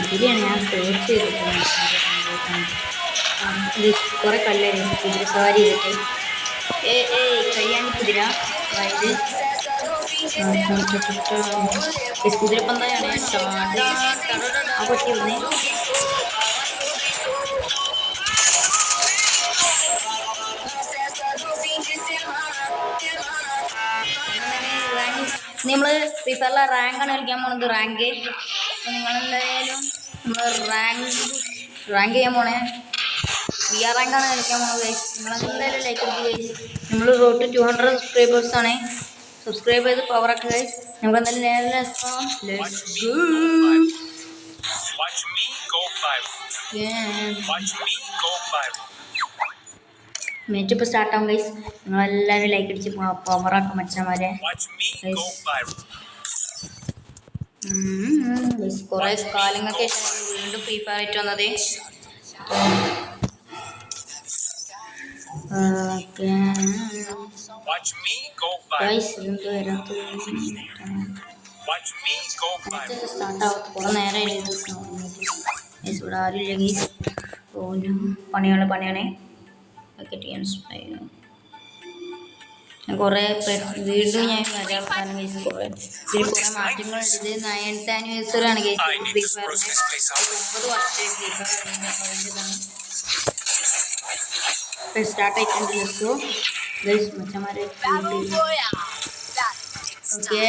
കുതിരയാണ് ഞാൻ സേർച്ച് ചെയ്തിട്ടുണ്ട്. കുറെ കല്ലായി കുതിര സവാരി ചെയ്തിട്ട് കയ്യാനി കുതിര. അതായത് കുതിരപ്പന്തയാണ് ആ പൊട്ടി വന്നേ. നമ്മൾ ഫ്രീ ഫയറിലെ റാങ്കാണ് കളിക്കാൻ പോകുന്നത്. റാങ്ക് നിങ്ങളെന്തായാലും നമ്മൾ റാങ്ക് ചെയ്യാൻ പോണേ. VR റാങ്കാണ് കളിക്കാൻ പോകുന്നത് ഗൈസ്. നിങ്ങളെന്തായാലും ലൈക്ക് കൊടുക്കുക ഗൈസ്. നമ്മൾ റോഡ് ടു 200 സബ്സ്ക്രൈബേഴ്സാണ്. സബ്സ്ക്രൈബ് ചെയ്ത് പവറാക്കുക ഗൈസ്. നമുക്ക് എന്തായാലും നേരെ മാച്ച് ഇപ്പോൾ സ്റ്റാർട്ടാകും ഗൈസ്. നിങ്ങളെല്ലാവരും ലൈക്ക് അടിച്ച് പവറാക്കാം മച്ചന്മാരെ. കുറേ കാലങ്ങൾക്ക് ശേഷം വീണ്ടും ഫ്രീ ഫയർ ആയിട്ട് വന്നത്. കുറെ നേരം ഇവിടെ ആരും ഇല്ല ഗൈസ്. പണിയാണ് കുറേ വീണ്ടും ഞാൻ വരാൻ ഗൈസ്. കുറേ മാറ്റങ്ങളുണ്ട്. ഇത് 9th ആനിവേഴ്സറി ആണ് ഗൈസ്. ഫ്രീ ഫയറിൻ്റെ 9 വർഷമായി ഫ്രീ ഫയർ സ്റ്റാർട്ട് ആയിട്ടുണ്ട്. ജസ്റ്റോ ഗൈസ് മച്ചന്മാരെ. ഓക്കെ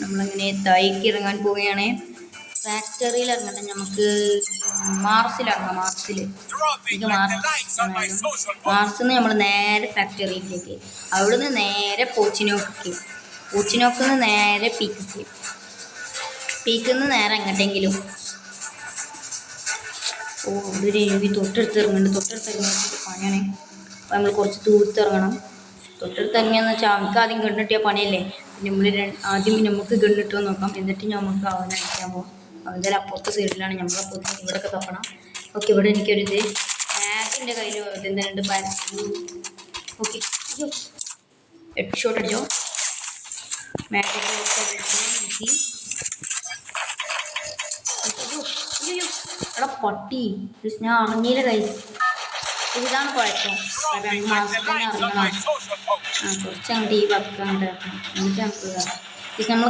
നമ്മളിങ്ങനെ താഴേക്ക് ഇറങ്ങാൻ പോവുകയാണ്. ഫാക്ടറിയിൽ ഇറങ്ങട്ടെ. നമുക്ക് മാർസിലിറങ്ങാം. മാർസിൽ നിന്ന് നമ്മൾ നേരെ ഫാക്ടറിയിലേക്ക്, അവിടുന്ന് നേരെ പോച്ചിനോക്കിന്ന് നേരെ പീക്കിന്ന് നേരെ എങ്ങോട്ടെങ്കിലും. ഒരു എഴുതി തൊട്ടടുത്ത് ഇറങ്ങിയിട്ട് പണിയാണ്. അപ്പോൾ നമ്മൾ കുറച്ച് ദൂരത്തിറങ്ങണം. തൊട്ടടുത്ത് ഇറങ്ങിയെന്ന് വെച്ചാൽ നമുക്ക് ആദ്യം ഗണ്ണിട്ടിയ പണിയല്ലേ. നമ്മൾ ആദ്യം നമുക്ക് ഗണ്ണിട്ട് നോക്കാം. എന്നിട്ട് നമുക്ക് അവനെ അടിക്കാൻ പോകാം. അവൻ്റെ അപ്പുറത്തെ സൈഡിലാണ്. നമ്മളപ്പോൾ ഇവിടെയൊക്കെ തപ്പണം. ഓക്കെ ഇവിടെ എനിക്കൊരിത് മാഗിൻ്റെ കയ്യിൽ എന്തുണ്ട്. ഓക്കെ 8 ഷോട്ട് അടിച്ചോ. മാഗിൻ്റെ നോക്കി. എടാ പട്ടി ഞാൻ അറിഞ്ഞില്ല കൈസ്. ഇതാണ് കുഴപ്പം. 2 മാസം തന്നെ ഇറങ്ങണം. കുറച്ചങ്ങോട്ട് ഈ വക്കാണ്ട് എന്നിട്ട് നമുക്ക് നമ്മൾ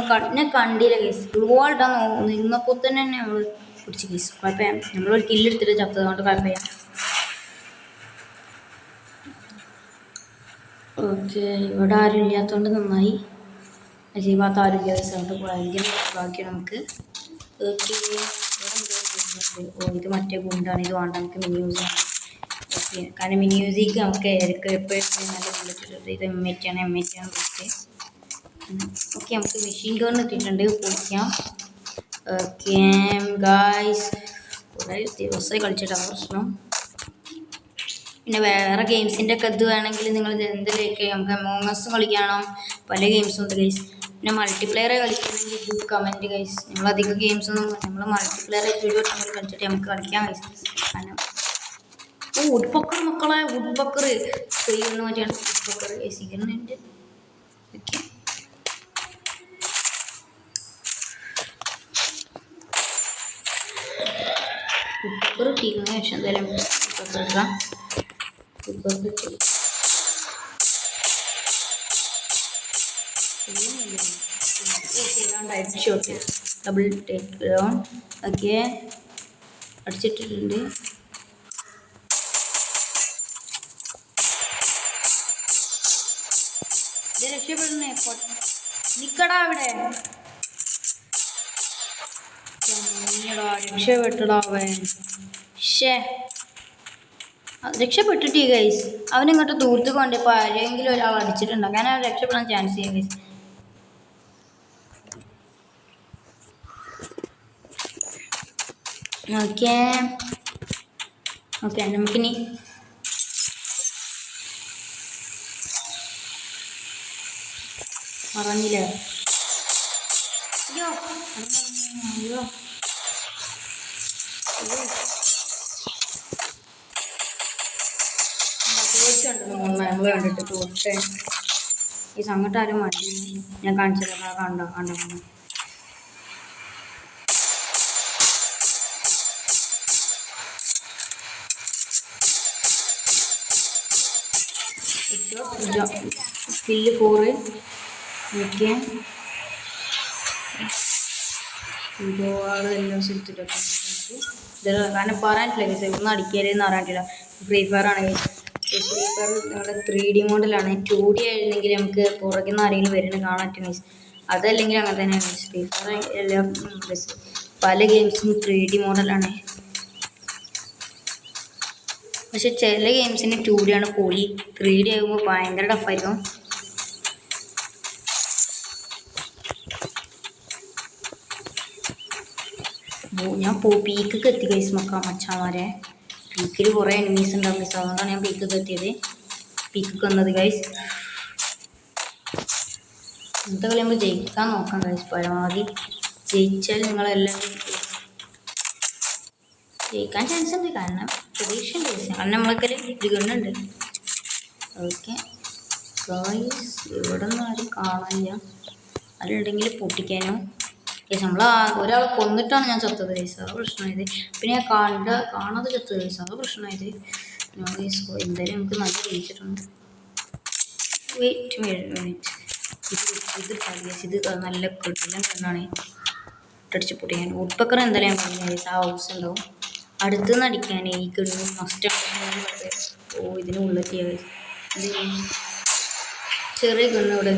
കണ്ടില്ല കേസ്. ഒരുപാടാണ് നിന്നപ്പോൾ തന്നെ നമ്മൾ പിടിച്ച് കേസ്. കുഴപ്പമില്ല. നമ്മളൊരു കില്ലെടുത്തിട്ട് ചത്തതുകൊണ്ട് കുഴപ്പമില്ല. ഓക്കെ ഇവിടെ ആരും ഇല്ലാത്തതുകൊണ്ട് നന്നായി. ഈ ഭാഗത്ത് ആരും ഇല്ലാത്ത സ്ഥലത്ത് ഭയങ്കര ബാക്കിയാണ് നമുക്ക്. ഓക്കെ ഇത് മറ്റേ ഗുണ്ടാണ്. ഇത് വേണ്ട നമുക്ക് മിനി മ്യൂസിയാണ്. ഓക്കെ കാരണം മിനി മ്യൂസിക്ക് നമുക്ക് എപ്പോഴും നല്ല ബുള്ളറ്റ്. ഇത് M80 ആണ് ബെസ്റ്റ്. ഓക്കെ നമുക്ക് മെഷീൻ ഗൺ ഇട്ടിട്ടുണ്ട്. പൊളിക്കാം. ഓക്കെ ഗായ്സ് കുറേ ദിവസമായി കളിച്ചിട്ടാണ് പ്രശ്നം. പിന്നെ വേറെ ഗെയിംസിൻ്റെ ഒക്കെ ഇത് വേണമെങ്കിൽ നിങ്ങൾ എന്തിലേക്ക് നമുക്ക് അമോങ് അസ് കളിക്കണം. പല ഗെയിംസും ഉണ്ട് ഗൈസ്. പിന്നെ മൾട്ടിപ്ലെയർ കളിക്കണമെങ്കിൽ ഇത് കമൻറ്റ് ഗൈസ്. നമ്മളധികം ഗെയിംസൊന്നും നമ്മൾ മൾട്ടിപ്ലെയർ ആയിട്ട് ഒരു വട്ടം കളിച്ചിട്ട് നമുക്ക് കളിക്കാം ഗൈസ്. കാരണം വുഡ്പക്കർ മക്കളെ വുഡ്പക്കർ ചെയ്യുന്ന മാറ്റിയാണ് വുഡ്പക്കർ സിഗറിനുണ്ട്. ഓക്കെ വുഡ്പക്കർ ടീമിന് ശേഷം എന്തായാലും വുഡ്പക്കർ എടുക്കാം. Shot double take down. Okay അടിച്ചിട്ടിട്ടുണ്ട്. ഇത് രക്ഷപ്പെടുന്നേ നിക്കടാ അവിടെ. രക്ഷപ്പെട്ടടാ അവൻ. രക്ഷപ്പെട്ടിട്ട് ഗൈസ്. അവനിങ്ങോട്ട് ദൂരത്ത് കൊണ്ടിപ്പോൾ ആരെങ്കിലും ഒരാൾ അടിച്ചിട്ടുണ്ടാകും. ഞാൻ രക്ഷപ്പെടാൻ ചാൻസ് ചെയ്യാം ഗൈസ്. ഓക്കെ നമുക്കിനി പറഞ്ഞില്ലേ. അയ്യോ നമ്മൾ കണ്ടിട്ട് തോട്ടെ ഈ സംഘട്ടാരും മതി. ഞാൻ കാണിച്ചത് കണ്ടോ. Skill 4 okay. ഒരുപാട് എല്ലാം എടുത്തിട്ടൊക്കെ കാരണം പറയാനില്ല ഗൈസ്, ഒന്നും അടിക്കരുതെന്ന് പറയാനില്ല. ഫ്രീ ഫയർ ആണ് ഗൈസ്. ഫ്രീ ഫയർ നമ്മുടെ 3D മോഡലാണ്. 2D ആയിരുന്നെങ്കിൽ നമുക്ക് പുറകിൽ നിന്ന് ആരെങ്കിലും വരുന്നത് കാണാൻ പറ്റും ഗൈസ്. അതല്ലെങ്കിൽ അങ്ങനെ തന്നെയാണ് ഗൈസ്. ഫ്രീ ഫയർ എല്ലാം പല ഗെയിംസും 3D മോഡലാണ്. പക്ഷെ ചില ഗെയിംസിന് 2D ആണ് പൊളി. 3D ആകുമ്പോൾ ഭയങ്കര ടഫായിരിക്കും. ഞാൻ പീക്കൊക്കെ എത്തി ഗൈസ് മച്ചാമാരെ. പീക്കിൽ കുറേ എനിമീസ് ഉണ്ടാവും ഗൈസ്. അതുകൊണ്ടാണ് ഞാൻ പീക്കൊക്കെ എത്തിയത്. പീക്കൊക്കെ വന്നത് ഗൈസ്. ഇന്നത്തെ കളി നമ്മൾ ജയിക്കാൻ നോക്കാം ഗൈസ്. പരമാവധി ജയിച്ചാൽ നിങ്ങളെല്ലാവരും ജയിക്കാൻ ചാൻസ് ഉണ്ട്. കാരണം പ്രതീക്ഷയുണ്ട് ഗൈസ്. കാരണം നമ്മളൊക്കെ ഒരു ഗണ്ണുണ്ട്. ഓക്കെ ഗൈസ്, ഇവിടെ നിന്ന് ആരും കാണാനില്ല. ആരുണ്ടെങ്കിൽ പൊട്ടിക്കാനോ ഗൈസ്. ഒരാളെ കൊന്നിട്ടാണ് ഞാൻ ചത്തത് ഗൈസ്. അത് പ്രശ്നമായത്. പിന്നെ ഞാൻ കാണാതെ ചത്തത് ഗൈസ്. അത് പ്രശ്നമായത്. ഗൈസ് എന്തായാലും നമുക്ക് നല്ല ജയിച്ചിട്ടുണ്ട്. Wait minute. ഇത് നല്ല കിട്ടില്ല കണ്ണാണ്. ഇട്ടടിച്ച് പൊട്ടിക്കാൻ ഉപ്പക്കറ എന്തായാലും ഞാൻ പറഞ്ഞു ഗൈസ്. ആ ഹൗസ് ഉണ്ടാവും അടുത്തുനിന്ന് അടിക്കാൻ. ഈ കിണ്ണും മസ്റ്റ്. ഓ ഇതിന് ഉള്ളെത്തിയ ഗൈസ്. ചെറിയ കണ്ണ് ഇവിടെ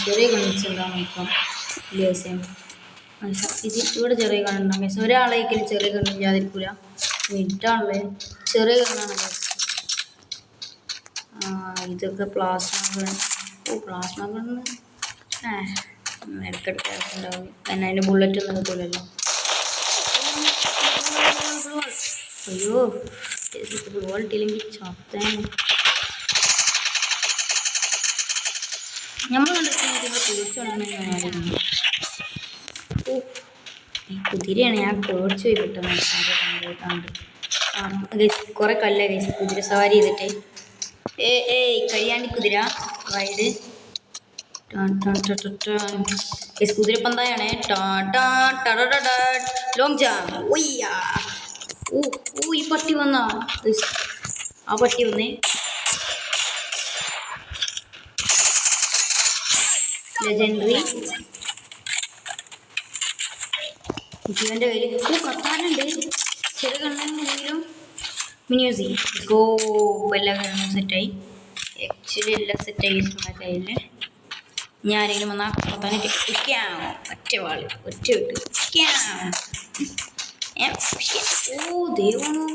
ചെറിയ കണ്ണിച്ച് ഉണ്ടാവും നോക്കാം. ലേസം ഇത് ഇവിടെ ചെറിയ കണ്ണുണ്ടാകും ഗൈസ്. ഒരാളേക്കും ചെറിയ കണ്ണില്ലാതിരിക്കില്ല. മിനിറ്റാണല്ലേ ചെറിയ കണ്ണാണ് ഗൈസ്. ഇതൊക്കെ പ്ലാസ്മ ഗൺ. ഓ പ്ലാസ്മ ഗണ്ണ് ഇടയ്ക്കിടയ്ക്ക് ഉണ്ടാവും. കാരണം അതിൻ്റെ ബുള്ളറ്റ് ഒന്നും കിട്ടില്ലല്ലോ. അയ്യോ ബോൾ ഇട്ടില്ലെങ്കിൽ ചത്തേനെ. നമ്മൾ കണ്ടിട്ടുണ്ടെങ്കിൽ തീർച്ചയായിട്ടും ഓ ഈ കുതിരയാണ്. ഞാൻ പേടിച്ച് പോയി പെട്ടെന്ന് കണ്ട്. കുറെ കല്ല ഗൈസ് കുതിര സവാരി ചെയ്തിട്ട്. ഏയ് കഴിയാണ്ടി കുതിര റൈഡ്. കുതിരപ്പന്തായാണ്. Long jam. ഓ ഈ പട്ടി വന്നാ. ആ പട്ടി വന്നേ. ലെജൻഡറി ജീവന്റെ കയ്യിൽ കത്താനുണ്ട്. ചെറിയ കണ്ണെങ്കിലും മിനിയൂസി ഗോ. എല്ലാ കണ്ണും സെറ്റായി. ആക്ച്വലി എല്ലാം സെറ്റായി കയ്യിൽ. ഞാൻ ആരെങ്കിലും വന്നാൽ കത്താനൊക്കെ ഒറ്റ വാള് ഒറ്റ വിട്ട്. ഓ ദൈവമാണോ.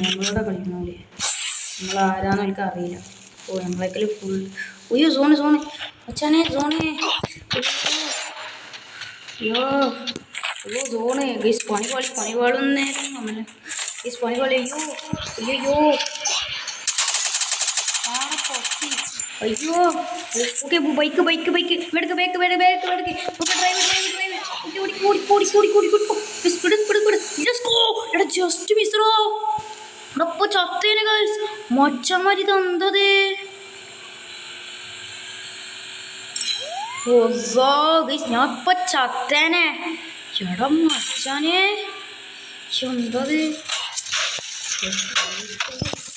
നമ്മളോടെ കളിക്കണല്ലേ. നമ്മളാരാന്ന് എനിക്ക് അറിയില്ല. ഓ നമ്മളേക്കല് ഫുൾ. അയ്യോ സോണ് അച്ഛനെ സോണേ. അയ്യോ ഓ സോണ് ഗൈസ്. പണി പാടുന്നേരം നമ്മള് ഗൈസ് പണി പാടി. അയ്യോ പൊട്ടി. അയ്യോ ഓക്കെ ബൈക്ക് ജസ്റ്റ് മിസ്റോ. ഇപ്പൊ ചത്തേനെ ഗൈസ്. മൊച്ചമാരി തന്നത്. ഞാൻ ഇപ്പൊ ചത്തേനെ. എടാ മച്ചാനെ എന്തത്.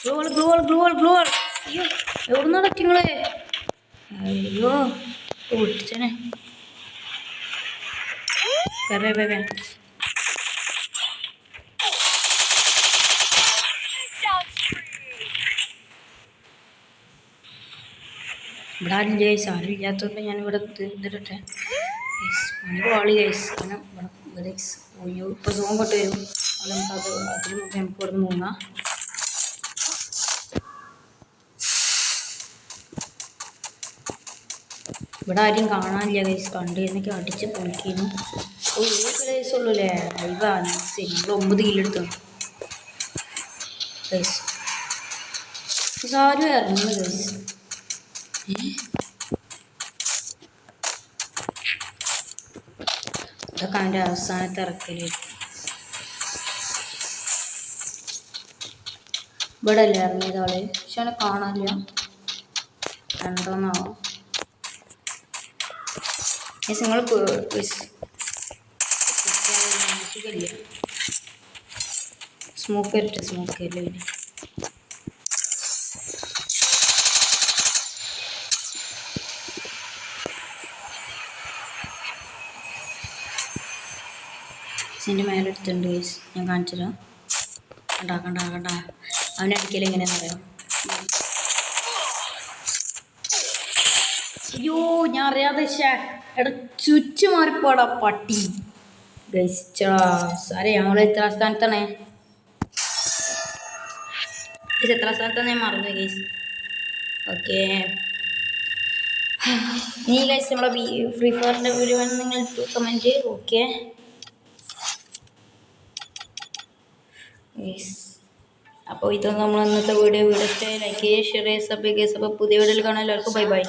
ഗ്ലോൾ. അയ്യോ എവിടുന്നാ പറ്റിങ്ങളെ. അയ്യോ പൊട്ടിച്ചനെ. ഇവിടെ ആരും ഗൈസ്. ആരും ഇല്ലാത്തതുകൊണ്ട് ഞാനിവിടെ തീർന്നിട്ടെ. പണി പാളി ഗൈസ്. കാരണം ഇവിടെ അയ്യോ ഇപ്പോൾ സോൺ കൊട്ട് വരും. അത് അതിന് മുമ്പ് നമുക്ക് ഇവിടെ നിന്ന് മൂങ്ങാം. ഇവിടെ ആരും കാണാനില്ല ഗൈസ്. കണ്ടിരുന്നൊക്കെ അടിച്ച് പൊളിക്കുന്നു. ഓ 7 ഗൈസ് ഉള്ളൂ അല്ലേ. ലൈവാണ്. നമ്മൾ 9 കില്ലെടുത്തു ഗൈസ്. ആരും ഇറങ്ങുന്നു ഗൈസ്. ഇതൊക്കെ അതിൻ്റെ അവസാനത്തെ ഇറക്കല്. ഇവിടെ അല്ലേ ഇറങ്ങിയത് ആള്. പക്ഷെ അവനെ കാണാനില്ല. കണ്ടോന്നാവോ നിങ്ങൾ സുഖമില്ല. സ്മോക്ക് വരട്ടെ, സ്മോക്ക് അല്ലേ ഇതിൻ്റെ മേലെ എടുത്തിട്ടുണ്ട് ഗൈസ്, ഞാൻ കാണിച്ചു തരാം. കണ്ടാ കണ്ടാ കണ്ടാ അവനെ അടിക്കൽ എങ്ങനെയാണെന്ന് അറിയാം. അയ്യോ ഞാൻ അറിയാതെ എടാ ചുച്ചു മാറിപ്പോടാ പട്ടി. ഗൈസ് സാറേ നമ്മൾ എത്ര സ്ഥാനത്താണ്? എത്ര സ്ഥാനത്താണ് ഞാൻ മറന്നു ഗൈസ്. ഓക്കെ ഇനി ഗൈസ് നമ്മളെ ഫ്രീ ഫയറിൻ്റെ വീഡിയോ വേണം നിങ്ങൾ കമൻറ്റ്. ഓക്കെ അപ്പോൾ ഇതൊന്നും നമ്മൾ ഇന്നത്തെ വീഡിയോ ഇഷ്ടമായി ലൈക്ക് ചെയ്യുക, ഷെയർ ചെയ്യുക, സബ് ചെയ്യുക. അപ്പോൾ പുതിയ വീഡിയോയിൽ കാണാൻ എല്ലാവർക്കും ബൈ ബൈ.